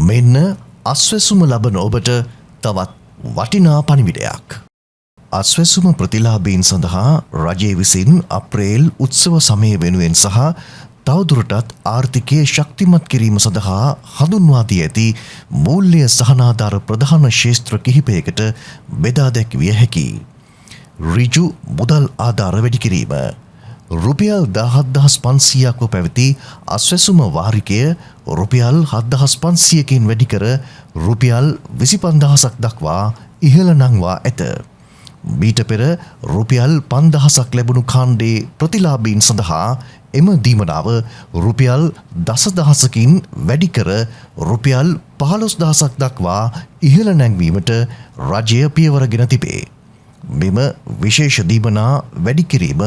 මෙන්න අස්වැසුම ලබන ඔබට තවත් වටිනා පණිවිඩයක්. අස්වැසුම ප්‍රතිලාභීන් සඳහා රජය විසින් අප්‍රේල් උත්සව සමය වෙනුවෙන් සහ තවදුරටත් ආර්ථිකය ශක්තිමත් කිරීම සඳහා හඳුන්වා දී ඇති මූල්‍ය සහනාධාර ප්‍රධාන ක්ෂේත්‍ර කිහිපයකට බෙදා දැක්විය හැකියි. ඍජු මුදල් ආධාර වැඩි කිරීම. රුපියල් 17,500ක්ව පැවති අස්වැසුම වාරිකය රුපියල් 7,500කින් වැඩි කර රුපියල් 25,000ක් දක්වා ඉහළ නංවා ඇත. මීට පෙර රුපියල් 5,000ක් ලැබුණු කාණ්ඩේ ප්‍රතිලාභීන් සඳහා එම දීමනාව රුපියල් 10,000කින් වැඩි කර රුපියල් 15,000ක් දක්වා ඉහළ නැංවීමට රජය පියවරගෙන තිබේ. මෙම විශේෂ දීමනා වැඩි කිරීම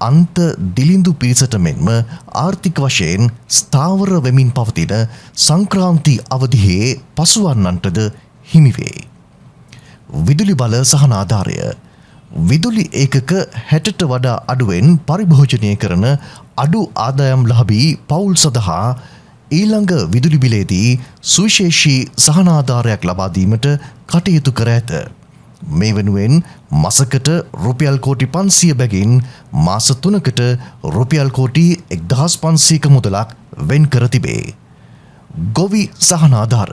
අන්ත දිලිඳු පිරිසට මෙන්ම ආර්ථික වශයෙන් ස්ථාවර වෙමින් පවතින සංක්‍රාන්ති අවධියේ පසුවන්නන්ටද හිමිවේ. විදුලි බල සහනාධාරය. විදුලි ඒකක 60ට වඩා අඩුවෙන් පරිභෝජනය කරන අඩු ආදායම් ලාභී පවුල් සඳහා ඊළඟ විදුලි බිලේදී සුවිශේෂී සහනාධාරයක් ලබා දීමට කටයුතු කර ඇත. මේ වෙනුවෙන් මසකට රුපියල් කෝටි 500 බැගින් මාස 3කට රුපියල් කෝටි 1,500ක මුදලක් වෙන් කර තිබේ. ගොවි සහනාධාර.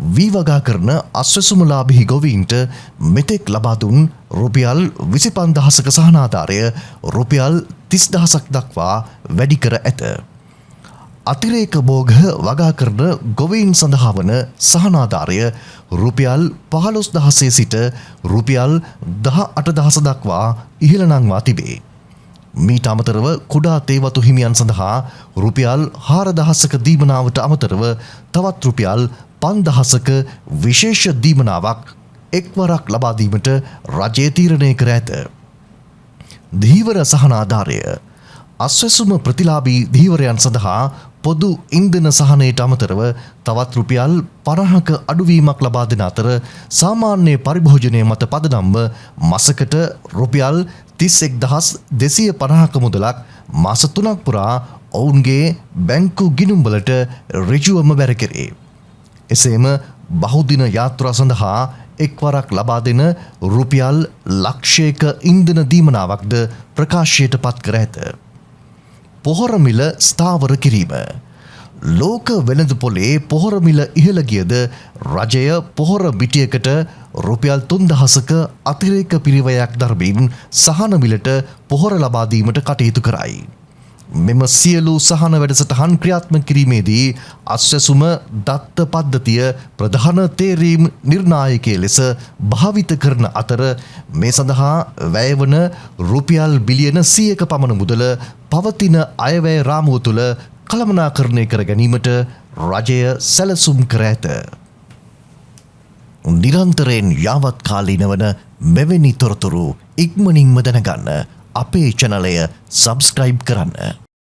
වී වගා කරන අස්වැසුමලාභී ගොවීන්ට මෙතෙක් ලබා දුන් රුපියල් 25,000ක සහනාධාරය රුපියල් 30,000ක් දක්වා වැඩි කර ඇත. අතිරේක භෝග වගා කරන ගොවීන් සඳහා වන සහනාධාරය රුපියල් 15,000 සිට රුපියල් 18,000 දක්වා ඉහළ නංවා තිබේ. මීට අමතරව කුඩා තේවතු හිමියන් සඳහා රුපියල් 4,000ක දීමනාවට අමතරව තවත් රුපියල් 5,000ක විශේෂ දීමනාවක් එක්වරක් ලබා දීමට රජය තීරණය කර ඇත. ධීවර සහනාධාරය. අස්වැසුම ප්‍රතිලාභී ධීවරයන් සඳහා පොදු ඉන්ධන සහනයට අමතරව තවත් රුපියල් 50ක අඩුවීමක් ලබා දෙන අතර සාමාන්‍ය පරිභෝජනය මත පදනම්ව මසකට රුපියල් 31,250ක මුදලක් මාස 3ක් පුරා ඔවුන්ගේ බැංකු ගිණුම්වලට ඍජුවම බැර කෙරේ. එසේම බහුදින යාත්‍රා සඳහා එක්වරක් ලබා දෙන රුපියල් ලක්ෂයක ඉන්ධන දීමනාවක්ද ප්‍රකාශයට පත් කර ඇත. පොහොර මිල ස්ථාවර කිරීම. ලෝක වෙළඳ පොලේ පොහොර මිල ඉහළ ගියද රජය පොහොර බිටියකට රුපියල් 3,000ක අතිරේක පිරිවැයක් දරමින් සහන මිලට පොහොර ලබා දීමට කටයුතු කරයි. මෙම සියලු සහන වැඩසටහන් ක්‍රියාත්මක කිරීමේදී අස්වැසුම දත්ත පද්ධතිය ප්‍රධාන තේරීම් නිර්ණායකයේ ලෙස භාවිත කරන අතර මේ සඳහා වැයවන රුපියල් බිලියන 100ක පමණ මුදල පවතින අයවැය රාමුව තුළ කළමනාකරණය කර ගැනීමට රජය සැලසුම් කර ඇත. නිරන්තරයෙන් යාවත් කාලීන වන මෙවැනි තොරතුරු ඉක්මනින්ම දැනගන්න අපේ චැනලය සබ්ස්ක්‍රයිබ් කරන්න.